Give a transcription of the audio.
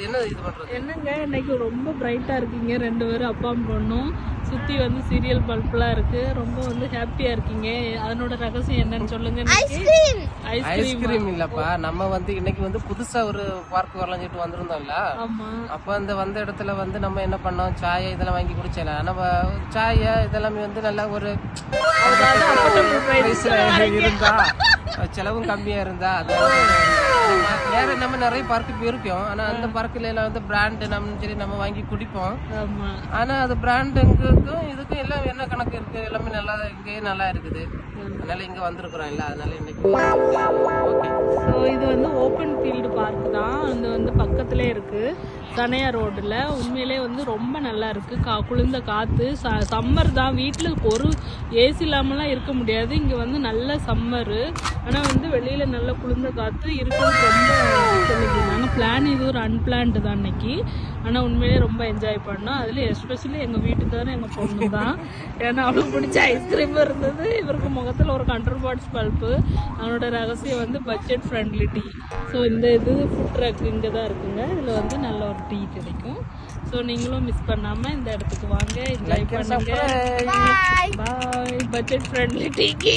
என்ன இது பண்றது? என்னங்க இன்னைக்கு ரொம்ப பிரைட்டா இருக்கீங்க ரெண்டு பேரும், அப்பா பொண்ணும். சுத்தி வந்து சீரியல் பல்ப்லாம் இருக்கு. ரொம்ப வந்து ஹாப்பியா இருக்கீங்க. அதனோட ரகசியம் என்னன்னு சொல்லுங்க. ஐஸ்கிரீம் இல்லப்பா, நம்ம வந்து இன்னைக்கு வந்து புதுசா ஒரு பார்க் வரலாம்னு வந்திருந்தோம்ல. ஆமா. அப்ப அந்த வந்த இடத்துல வந்து நம்ம என்ன பண்ணோம், சாயை இதெல்லாம் வாங்கி குடிச்சல. நம்ம சாயை இதெல்லாமே வந்து நல்லா ஒரு இருந்தா, செலவும் கம்மியா இருந்தா, வேற நம்ம நிறைய பார்க்கு போயிருக்கோம். ஆனா அந்த பார்க்குல எல்லாம் வந்து பிராண்ட் நம்ம சரி நம்ம வாங்கி குடிப்போம். ஆனா அது பிராண்டுக்கும் இதுக்கும் எல்லாம் என்ன கணக்கு இருக்கு, எல்லாமே நல்லா இங்கே நல்லா இருக்குது. அதனால இங்க வந்திருக்கிறோம் இல்ல, அதனால இன்னைக்கு ஓகே. ஸோ இது வந்து ஓப்பன் ஃபீல்டு பார்க் தான். அது வந்து பக்கத்துலேயே இருக்கு, தனையா ரோடுல. உண்மையிலே வந்து ரொம்ப நல்லா இருக்கு. குளிர்ந்த காத்து. சம்மர் தான், வீட்டில் ஒரு ஏசி இல்லாமலாம் இருக்க முடியாது. இங்கே வந்து நல்ல சம்மரு, ஆனால் வந்து வெளியில் நல்ல குளிர்ந்த காற்று இருக்குன்னு ரொம்ப சொல்லியிருந்தாங்க. பிளான் இது ஒரு அன்பிளான்டு தான் இன்னைக்கு. ஆனால் உண்மையிலே ரொம்ப என்ஜாய் பண்ணோம். அதில் எஸ்பெஷலி எங்கள் வீட்டுக்காரன் எங்கள் பொண்ணு தான். ஏன்னா அவளுக்கு பிடிச்ச ஐஸ்கிரீம் இருந்தது. இவருக்கு முகத்தில் ஒரு கண்ட்ரோல் பல்பு. அவனோட ரகசியம் வந்து பட்ஜெட் ஃப்ரெண்ட்லி டீ. ஸோ இந்த இது ஃபுட் ட்ரக் இங்கே தான் இருக்குங்க. இதில் வந்து நல்ல ஒரு டீ கிடைக்கும். ஸோ நீங்களும் மிஸ் பண்ணாமல் இந்த இடத்துக்கு வாங்க, என்ஜாய் பண்ணுங்க. பாய். பட்ஜெட் ஃப்ரெண்ட்லி டீக்கு